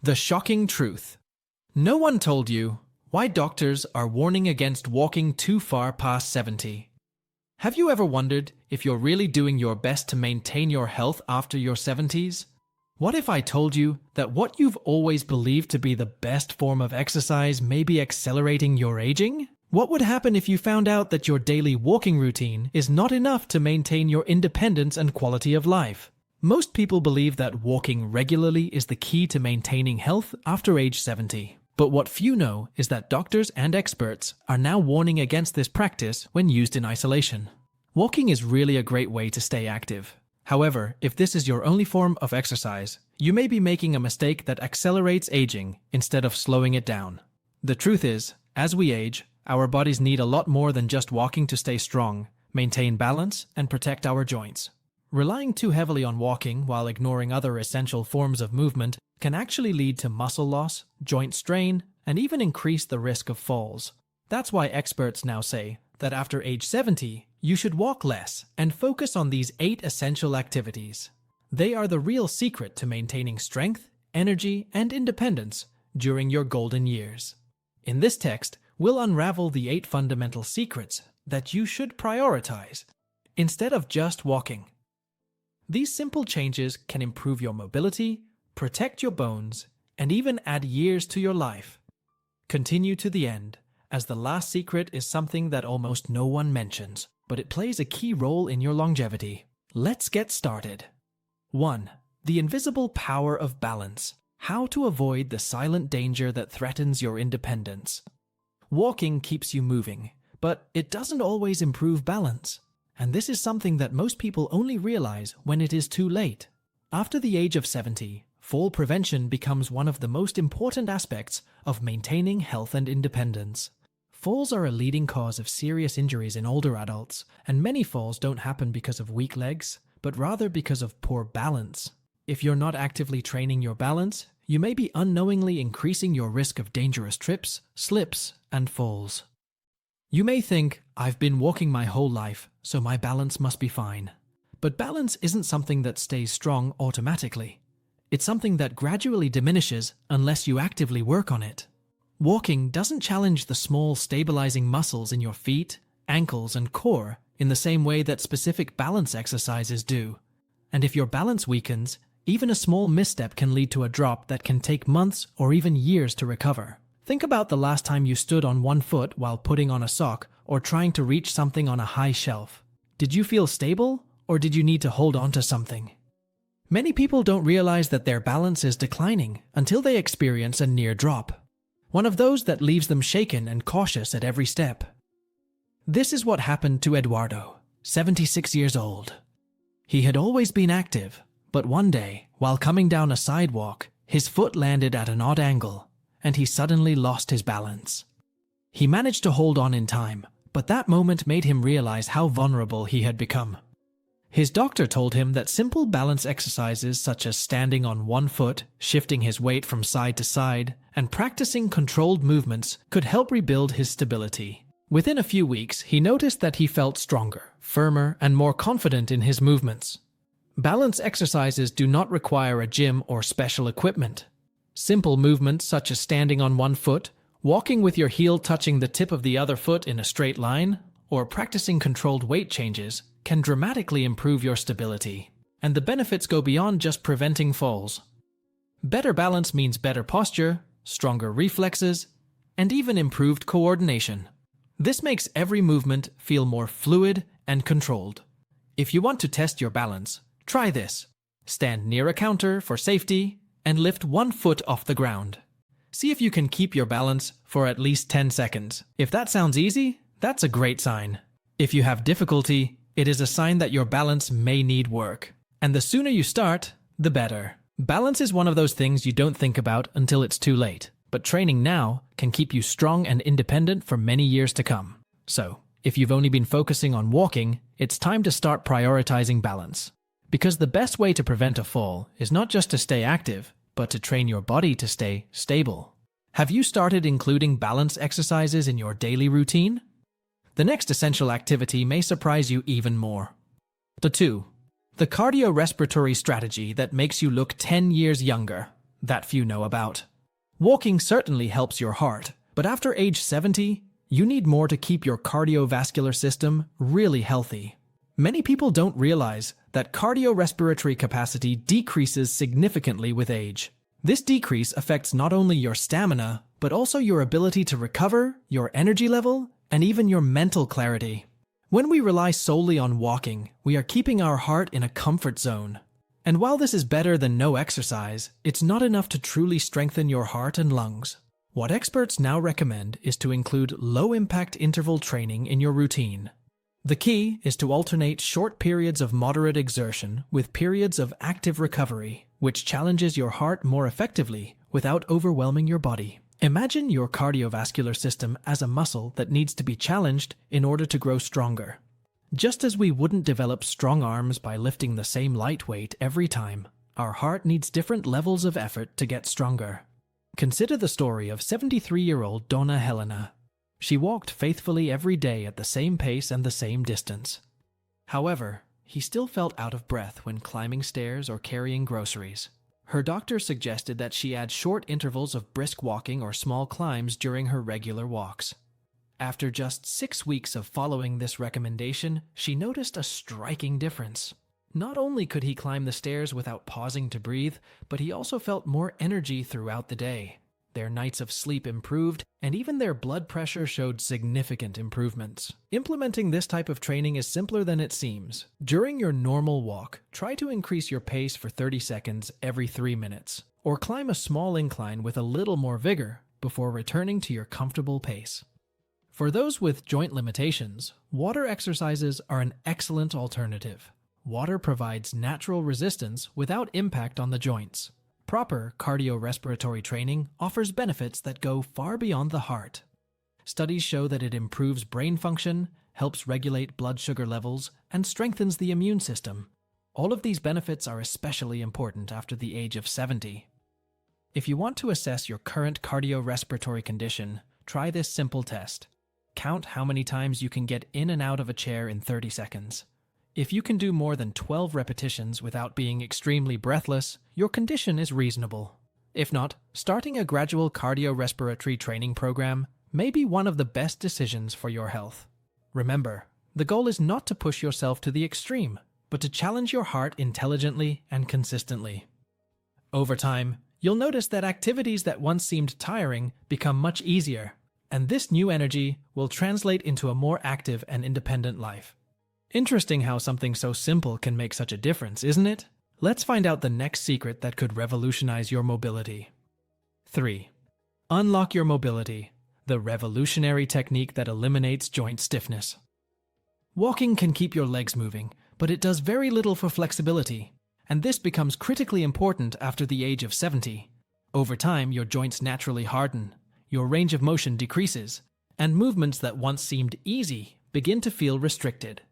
The shocking truth. No one told you why doctors are warning against walking too far past 70. Have you ever wondered if you're really doing your best to maintain your health after your 70s? What if I told you that what you've always believed to be the best form of exercise may be accelerating your aging? What would happen if you found out that your daily walking routine is not enough to maintain your independence and quality of life? Most people believe that walking regularly is the key to maintaining health after age 70. But what few know is that doctors and experts are now warning against this practice when used in isolation. Walking is really a great way to stay active. However, if this is your only form of exercise, you may be making a mistake that accelerates aging instead of slowing it down. The truth is, as we age, our bodies need a lot more than just walking to stay strong, maintain balance, and protect our joints. Relying too heavily on walking while ignoring other essential forms of movement can actually lead to muscle loss, joint strain, and even increase the risk of falls. That's why experts now say that after age 70, you should walk less and focus on these 8 essential activities. They are the real secret to maintaining strength, energy, and independence during your golden years. In this text, we'll unravel the 8 fundamental secrets that you should prioritize instead of just walking. These simple changes can improve your mobility, protect your bones, and even add years to your life. Continue to the end, as the last secret is something that almost no one mentions, but it plays a key role in your longevity. Let's get started. 1. The invisible power of balance. How to avoid the silent danger that threatens your independence. Walking keeps you moving, but it doesn't always improve balance. And this is something that most people only realize when it is too late. After the age of 70, fall prevention becomes one of the most important aspects of maintaining health and independence. Falls are a leading cause of serious injuries in older adults, and many falls don't happen because of weak legs, but rather because of poor balance. If you're not actively training your balance, you may be unknowingly increasing your risk of dangerous trips, slips, and falls. You may think, I've been walking my whole life, so my balance must be fine. But balance isn't something that stays strong automatically. It's something that gradually diminishes unless you actively work on it. Walking doesn't challenge the small stabilizing muscles in your feet, ankles, and core in the same way that specific balance exercises do. And if your balance weakens, even a small misstep can lead to a drop that can take months or even years to recover. Think about the last time you stood on one foot while putting on a sock or trying to reach something on a high shelf. Did you feel stable, or did you need to hold on to something? Many people don't realize that their balance is declining until they experience a near drop. One of those that leaves them shaken and cautious at every step. This is what happened to Eduardo, 76 years old. He had always been active, but one day, while coming down a sidewalk, his foot landed at an odd angle, and he suddenly lost his balance. He managed to hold on in time, but that moment made him realize how vulnerable he had become. His doctor told him that simple balance exercises such as standing on one foot, shifting his weight from side to side, and practicing controlled movements could help rebuild his stability. Within a few weeks, he noticed that he felt stronger, firmer, and more confident in his movements. Balance exercises do not require a gym or special equipment. Simple movements such as standing on one foot, walking with your heel touching the tip of the other foot in a straight line, or practicing controlled weight changes can dramatically improve your stability. And the benefits go beyond just preventing falls. Better balance means better posture, stronger reflexes, and even improved coordination. This makes every movement feel more fluid and controlled. If you want to test your balance, try this. Stand near a counter for safety and lift one foot off the ground. See if you can keep your balance for at least 10 seconds. If that sounds easy, that's a great sign. If you have difficulty, it is a sign that your balance may need work. And the sooner you start, the better. Balance is one of those things you don't think about until it's too late. But training now can keep you strong and independent for many years to come. So, if you've only been focusing on walking, it's time to start prioritizing balance. Because the best way to prevent a fall is not just to stay active, but to train your body to stay stable. Have you started including balance exercises in your daily routine? The next essential activity may surprise you even more. 2. The cardiorespiratory strategy that makes you look 10 years younger. that few know about. Walking certainly helps your heart, but after age 70, you need more to keep your cardiovascular system really healthy. Many people don't realize that cardiorespiratory capacity decreases significantly with age. This decrease affects not only your stamina, but also your ability to recover, your energy level, and even your mental clarity. When we rely solely on walking, we are keeping our heart in a comfort zone. And while this is better than no exercise, it's not enough to truly strengthen your heart and lungs. What experts now recommend is to include low-impact interval training in your routine. The key is to alternate short periods of moderate exertion with periods of active recovery, which challenges your heart more effectively without overwhelming your body. Imagine your cardiovascular system as a muscle that needs to be challenged in order to grow stronger. Just as we wouldn't develop strong arms by lifting the same light weight every time, our heart needs different levels of effort to get stronger. Consider the story of 73-year-old Donna Helena. She walked faithfully every day at the same pace and the same distance. However, he still felt out of breath when climbing stairs or carrying groceries. Her doctor suggested that she add short intervals of brisk walking or small climbs during her regular walks. After just 6 weeks of following this recommendation, she noticed a striking difference. Not only could he climb the stairs without pausing to breathe, but he also felt more energy throughout the day. Their nights of sleep improved, and even their blood pressure showed significant improvements. Implementing this type of training is simpler than it seems. During your normal walk, try to increase your pace for 30 seconds every 3 minutes, or climb a small incline with a little more vigor before returning to your comfortable pace. For those with joint limitations, water exercises are an excellent alternative. Water provides natural resistance without impact on the joints. Proper cardiorespiratory training offers benefits that go far beyond the heart. Studies show that it improves brain function, helps regulate blood sugar levels, and strengthens the immune system. All of these benefits are especially important after the age of 70. If you want to assess your current cardiorespiratory condition, try this simple test. Count how many times you can get in and out of a chair in 30 seconds. If you can do more than 12 repetitions without being extremely breathless, your condition is reasonable. If not, starting a gradual cardiorespiratory training program may be one of the best decisions for your health. Remember, the goal is not to push yourself to the extreme, but to challenge your heart intelligently and consistently. Over time, you'll notice that activities that once seemed tiring become much easier, and this new energy will translate into a more active and independent life. Interesting how something so simple can make such a difference, isn't it? Let's find out the next secret that could revolutionize your mobility. 3. Unlock your mobility, the revolutionary technique that eliminates joint stiffness. Walking can keep your legs moving, but it does very little for flexibility, and this becomes critically important after the age of 70. Over time, your joints naturally harden, your range of motion decreases, and movements that once seemed easy begin to feel restricted.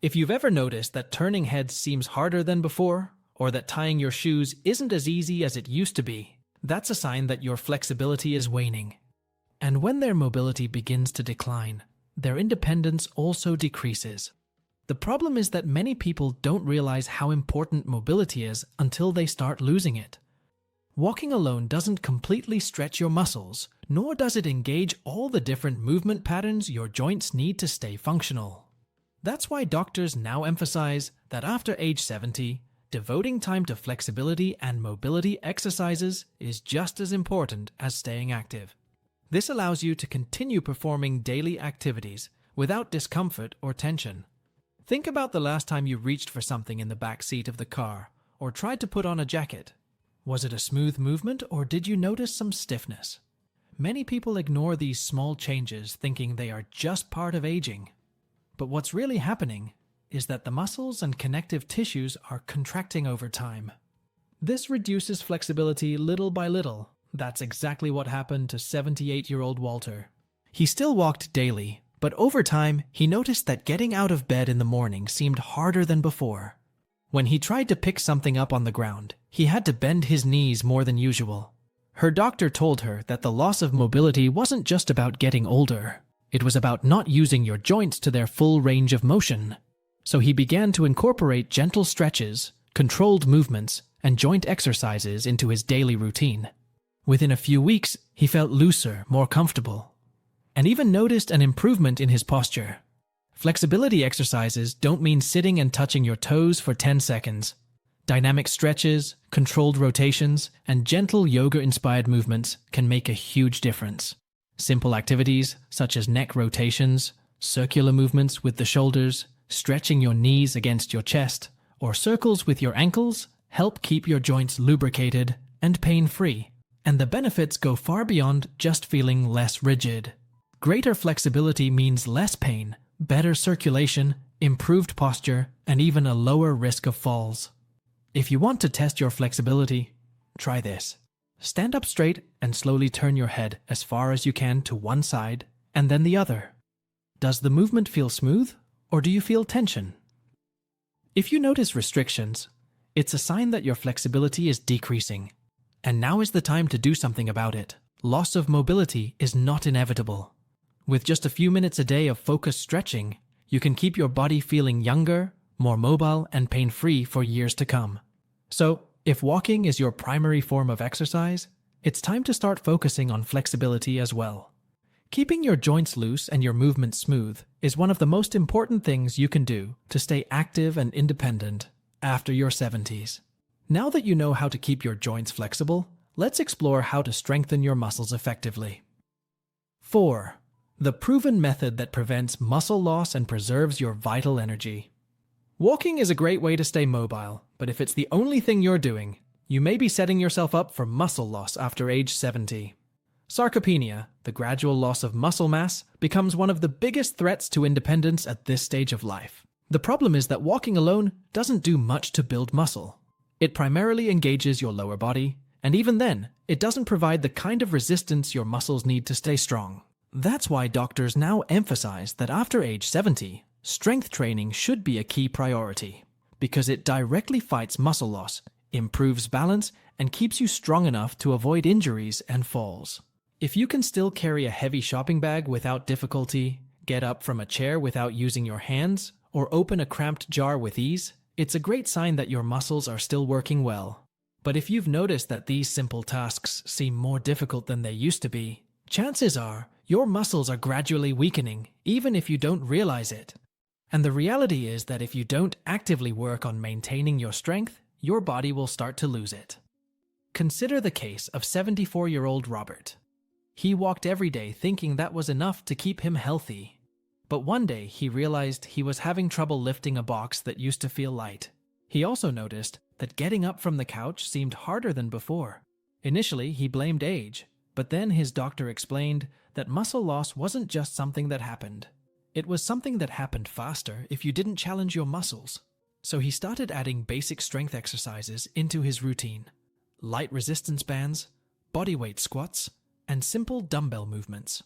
If you've ever noticed that turning heads seems harder than before, or that tying your shoes isn't as easy as it used to be, that's a sign that your flexibility is waning. And when their mobility begins to decline, their independence also decreases. The problem is that many people don't realize how important mobility is until they start losing it. Walking alone doesn't completely stretch your muscles, nor does it engage all the different movement patterns your joints need to stay functional. That's why doctors now emphasize that after age 70, devoting time to flexibility and mobility exercises is just as important as staying active. This allows you to continue performing daily activities without discomfort or tension. Think about the last time you reached for something in the back seat of the car or tried to put on a jacket. Was it a smooth movement or did you notice some stiffness? Many people ignore these small changes thinking they are just part of aging. But what's really happening is that the muscles and connective tissues are contracting over time. This reduces flexibility little by little. That's exactly what happened to 78-year-old Walter. He still walked daily, but over time, he noticed that getting out of bed in the morning seemed harder than before. When he tried to pick something up on the ground, he had to bend his knees more than usual. Her doctor told her that the loss of mobility wasn't just about getting older. It was about not using your joints to their full range of motion. So he began to incorporate gentle stretches, controlled movements, and joint exercises into his daily routine. Within a few weeks, he felt looser, more comfortable, and even noticed an improvement in his posture. Flexibility exercises don't mean sitting and touching your toes for 10 seconds. Dynamic stretches, controlled rotations, and gentle yoga-inspired movements can make a huge difference. Simple activities such as neck rotations, circular movements with the shoulders, stretching your knees against your chest, or circles with your ankles help keep your joints lubricated and pain-free. And the benefits go far beyond just feeling less rigid. Greater flexibility means less pain, better circulation, improved posture, and even a lower risk of falls. If you want to test your flexibility, try this. Stand up straight and slowly turn your head as far as you can to one side and then the other. Does the movement feel smooth, or do you feel tension? If you notice restrictions, it's a sign that your flexibility is decreasing. And now is the time to do something about it. Loss of mobility is not inevitable. With just a few minutes a day of focused stretching, you can keep your body feeling younger, more mobile, and pain-free for years to come. So, if walking is your primary form of exercise, it's time to start focusing on flexibility as well. Keeping your joints loose and your movements smooth is one of the most important things you can do to stay active and independent after your 70s. Now that you know how to keep your joints flexible, let's explore how to strengthen your muscles effectively. 4. The proven method that prevents muscle loss and preserves your vital energy. Walking is a great way to stay mobile, but if it's the only thing you're doing, you may be setting yourself up for muscle loss after age 70. Sarcopenia, the gradual loss of muscle mass, becomes one of the biggest threats to independence at this stage of life. The problem is that walking alone doesn't do much to build muscle. It primarily engages your lower body, and even then, it doesn't provide the kind of resistance your muscles need to stay strong. That's why doctors now emphasize that after age 70, strength training should be a key priority, because it directly fights muscle loss, improves balance, and keeps you strong enough to avoid injuries and falls. If you can still carry a heavy shopping bag without difficulty, get up from a chair without using your hands, or open a cramped jar with ease, it's a great sign that your muscles are still working well. But if you've noticed that these simple tasks seem more difficult than they used to be, chances are your muscles are gradually weakening, even if you don't realize it. And the reality is that if you don't actively work on maintaining your strength, your body will start to lose it. Consider the case of 74-year-old Robert. He walked every day thinking that was enough to keep him healthy. But one day he realized he was having trouble lifting a box that used to feel light. He also noticed that getting up from the couch seemed harder than before. Initially, he blamed age, but then his doctor explained that muscle loss wasn't just something that happened. It was something that happened faster if you didn't challenge your muscles. So he started adding basic strength exercises into his routine. Light resistance bands, bodyweight squats, and simple dumbbell movements.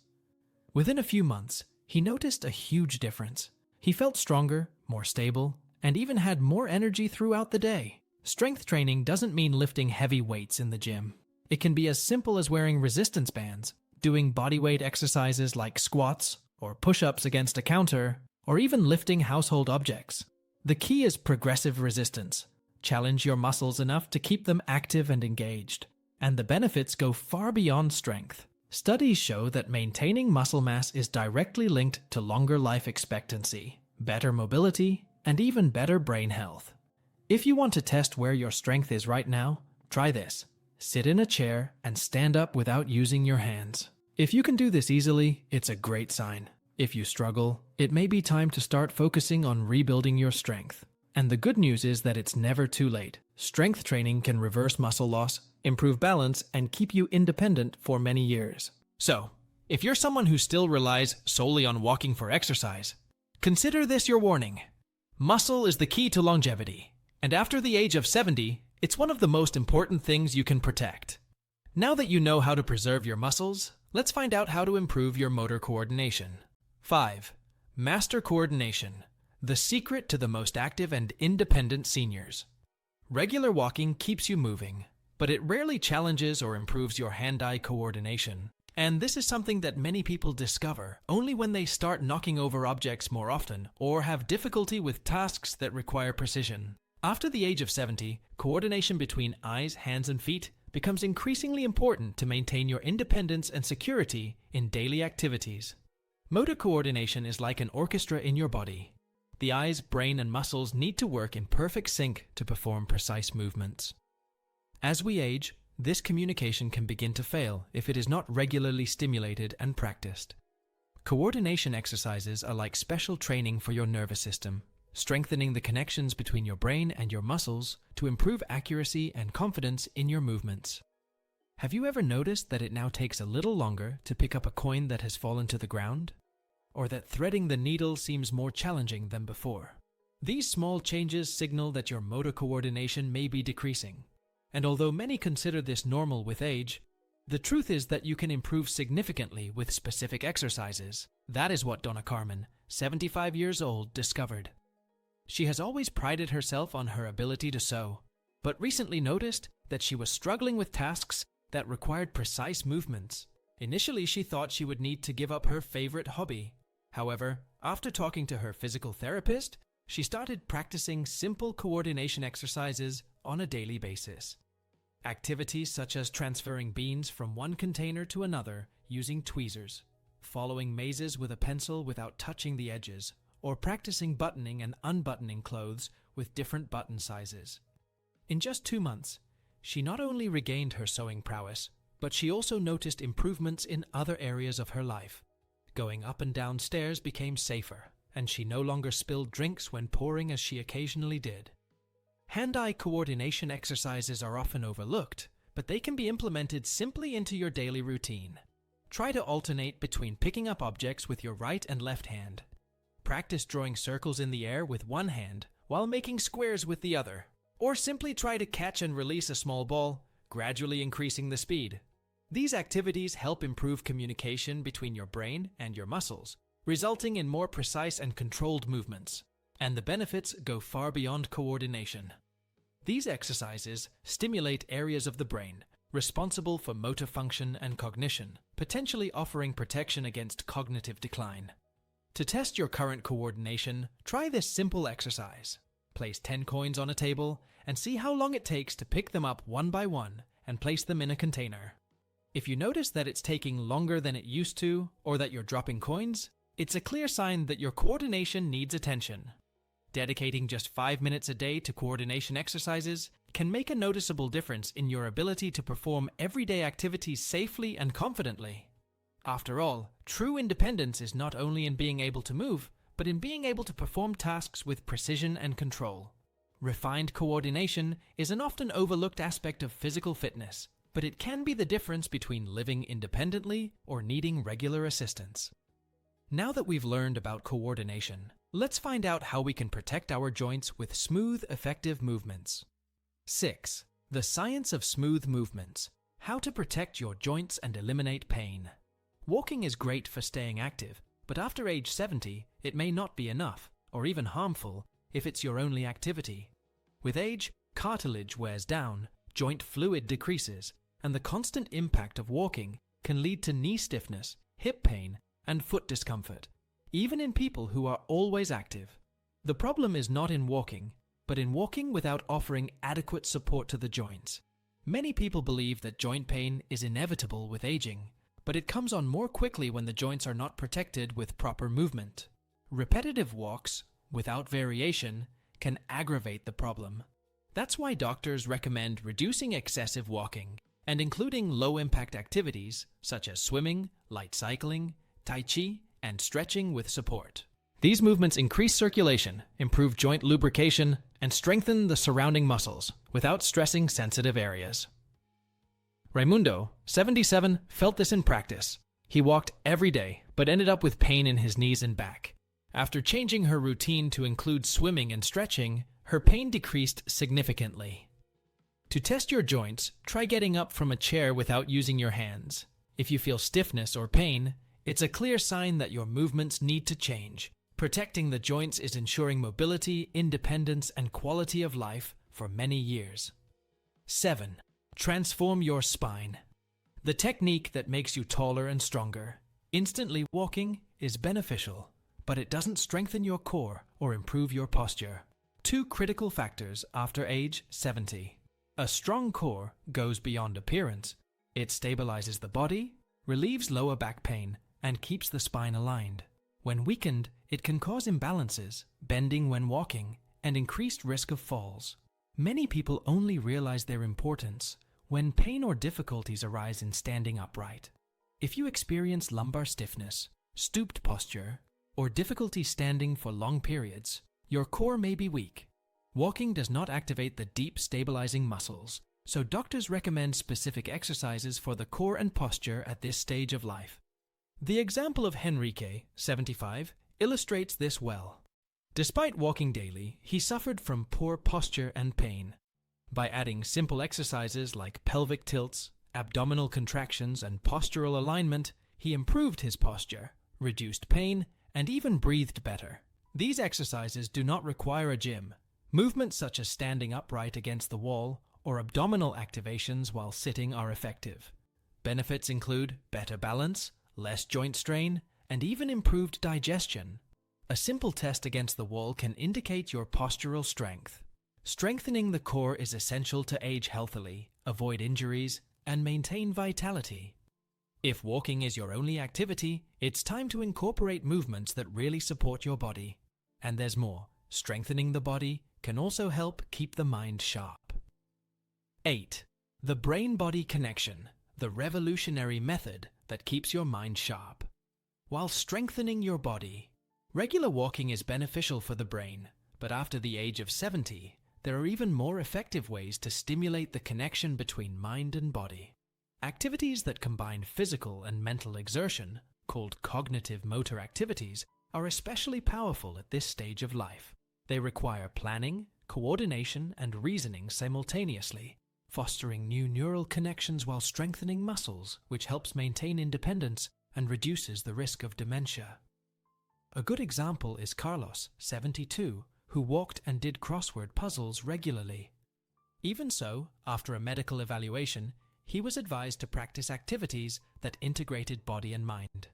Within a few months, he noticed a huge difference. He felt stronger, more stable, and even had more energy throughout the day. Strength training doesn't mean lifting heavy weights in the gym. It can be as simple as wearing resistance bands, doing bodyweight exercises like squats or push-ups against a counter, or even lifting household objects. The key is progressive resistance. Challenge your muscles enough to keep them active and engaged. And the benefits go far beyond strength. Studies show that maintaining muscle mass is directly linked to longer life expectancy, better mobility, and even better brain health. If you want to test where your strength is right now, try this. Sit in a chair and stand up without using your hands. If you can do this easily, it's a great sign. If you struggle, it may be time to start focusing on rebuilding your strength. And the good news is that it's never too late. Strength training can reverse muscle loss, improve balance, and keep you independent for many years. So, if you're someone who still relies solely on walking for exercise, consider this your warning. Muscle is the key to longevity, and after the age of 70, it's one of the most important things you can protect. Now that you know how to preserve your muscles, let's find out how to improve your motor coordination. 5. Master coordination. The secret to the most active and independent seniors. Regular walking keeps you moving, but it rarely challenges or improves your hand-eye coordination. And this is something that many people discover only when they start knocking over objects more often or have difficulty with tasks that require precision. After the age of 70, coordination between eyes, hands, and feet becomes increasingly important to maintain your independence and security in daily activities. Motor coordination is like an orchestra in your body. The eyes, brain, and muscles need to work in perfect sync to perform precise movements. As we age, this communication can begin to fail if it is not regularly stimulated and practiced. Coordination exercises are like special training for your nervous system, strengthening the connections between your brain and your muscles to improve accuracy and confidence in your movements. Have you ever noticed that it now takes a little longer to pick up a coin that has fallen to the ground? Or that threading the needle seems more challenging than before? These small changes signal that your motor coordination may be decreasing. And although many consider this normal with age, the truth is that you can improve significantly with specific exercises. That is what Donna Carmen, 75 years old, discovered. She has always prided herself on her ability to sew, but recently noticed that she was struggling with tasks that required precise movements. Initially, she thought she would need to give up her favorite hobby. However, after talking to her physical therapist, she started practicing simple coordination exercises on a daily basis. Activities such as transferring beans from one container to another using tweezers, following mazes with a pencil without touching the edges, or practicing buttoning and unbuttoning clothes with different button sizes. In just 2 months, she not only regained her sewing prowess, but she also noticed improvements in other areas of her life. Going up and down stairs became safer, and she no longer spilled drinks when pouring as she occasionally did. Hand-eye coordination exercises are often overlooked, but they can be implemented simply into your daily routine. Try to alternate between picking up objects with your right and left hand. Practice drawing circles in the air with one hand while making squares with the other. Or simply try to catch and release a small ball, gradually increasing the speed. These activities help improve communication between your brain and your muscles, resulting in more precise and controlled movements. And the benefits go far beyond coordination. These exercises stimulate areas of the brain responsible for motor function and cognition, potentially offering protection against cognitive decline. To test your current coordination, try this simple exercise. Place 10 coins on a table and see how long it takes to pick them up one by one and place them in a container. If you notice that it's taking longer than it used to, or that you're dropping coins, it's a clear sign that your coordination needs attention. Dedicating just 5 minutes a day to coordination exercises can make a noticeable difference in your ability to perform everyday activities safely and confidently. After all, true independence is not only in being able to move, but in being able to perform tasks with precision and control. Refined coordination is an often overlooked aspect of physical fitness, but it can be the difference between living independently or needing regular assistance. Now that we've learned about coordination, let's find out how we can protect our joints with smooth, effective movements. 6. The science of smooth movements. How to protect your joints and eliminate pain. Walking is great for staying active, but after age 70, it may not be enough, or even harmful, if it's your only activity. With age, cartilage wears down, joint fluid decreases, and the constant impact of walking can lead to knee stiffness, hip pain, and foot discomfort, even in people who are always active. The problem is not in walking, but in walking without offering adequate support to the joints. Many people believe that joint pain is inevitable with aging, but it comes on more quickly when the joints are not protected with proper movement. Repetitive walks, without variation, can aggravate the problem. That's why doctors recommend reducing excessive walking and including low-impact activities such as swimming, light cycling, Tai Chi, and stretching with support. These movements increase circulation, improve joint lubrication, and strengthen the surrounding muscles without stressing sensitive areas. Raimundo, 77, felt this in practice. He walked every day, but ended up with pain in his knees and back. After changing her routine to include swimming and stretching, her pain decreased significantly. To test your joints, try getting up from a chair without using your hands. If you feel stiffness or pain, it's a clear sign that your movements need to change. Protecting the joints is ensuring mobility, independence, and quality of life for many years. 7. Transform your spine. The technique that makes you taller and stronger. Instantly walking is beneficial, but it doesn't strengthen your core or improve your posture. Two critical factors after age 70. A strong core goes beyond appearance. It stabilizes the body, relieves lower back pain, and keeps the spine aligned. When weakened, it can cause imbalances, bending when walking, and increased risk of falls. Many people only realize their importance when pain or difficulties arise in standing upright. If you experience lumbar stiffness, stooped posture, or difficulty standing for long periods, your core may be weak. Walking does not activate the deep stabilizing muscles, so doctors recommend specific exercises for the core and posture at this stage of life. The example of Henrique, 75, illustrates this well. Despite walking daily, he suffered from poor posture and pain. By adding simple exercises like pelvic tilts, abdominal contractions, and postural alignment, he improved his posture, reduced pain, and even breathed better. These exercises do not require a gym. Movements such as standing upright against the wall or abdominal activations while sitting are effective. Benefits include better balance, less joint strain, and even improved digestion. A simple test against the wall can indicate your postural strength. Strengthening the core is essential to age healthily, avoid injuries, and maintain vitality. If walking is your only activity, it's time to incorporate movements that really support your body. And there's more. Strengthening the body can also help keep the mind sharp. 8. The brain-body connection, the revolutionary method that keeps your mind sharp. While strengthening your body, regular walking is beneficial for the brain, but after the age of 70, there are even more effective ways to stimulate the connection between mind and body. Activities that combine physical and mental exertion, called cognitive motor activities, are especially powerful at this stage of life. They require planning, coordination, and reasoning simultaneously, fostering new neural connections while strengthening muscles, which helps maintain independence and reduces the risk of dementia. A good example is Carlos, 72, who walked and did crossword puzzles regularly. Even so, after a medical evaluation, he was advised to practice activities that integrated body and mind.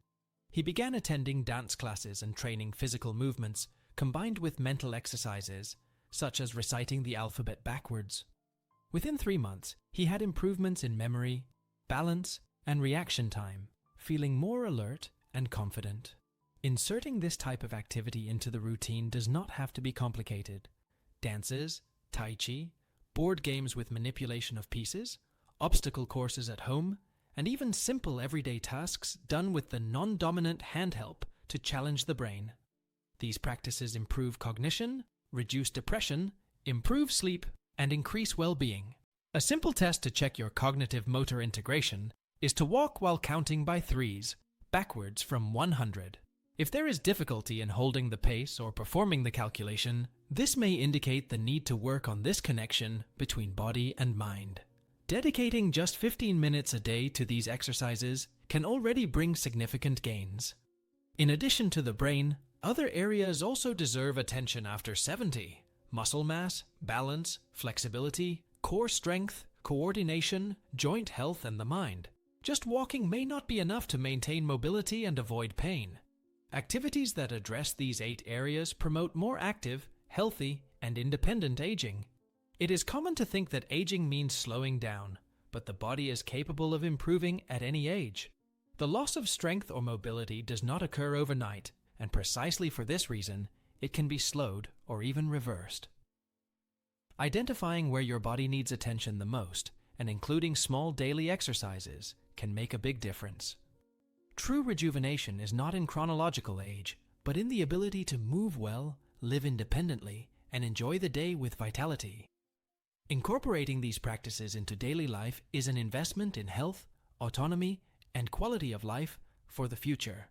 He began attending dance classes and training physical movements combined with mental exercises, such as reciting the alphabet backwards. Within 3 months, he had improvements in memory, balance, and reaction time, feeling more alert and confident. Inserting this type of activity into the routine does not have to be complicated. Dances, tai chi, board games with manipulation of pieces, obstacle courses at home, and even simple everyday tasks done with the non-dominant hand help to challenge the brain. These practices improve cognition, reduce depression, improve sleep, and increase well-being. A simple test to check your cognitive motor integration is to walk while counting by threes, backwards from 100. If there is difficulty in holding the pace or performing the calculation, this may indicate the need to work on this connection between body and mind. Dedicating just 15 minutes a day to these exercises can already bring significant gains. In addition to the brain, other areas also deserve attention after 70. Muscle mass, balance, flexibility, core strength, coordination, joint health, and the mind. Just walking may not be enough to maintain mobility and avoid pain. Activities that address these 8 areas promote more active, healthy, and independent aging. It is common to think that aging means slowing down, but the body is capable of improving at any age. The loss of strength or mobility does not occur overnight, and precisely for this reason, it can be slowed or even reversed. Identifying where your body needs attention the most and including small daily exercises can make a big difference. True rejuvenation is not in chronological age, but in the ability to move well, live independently, and enjoy the day with vitality. Incorporating these practices into daily life is an investment in health, autonomy, and quality of life for the future.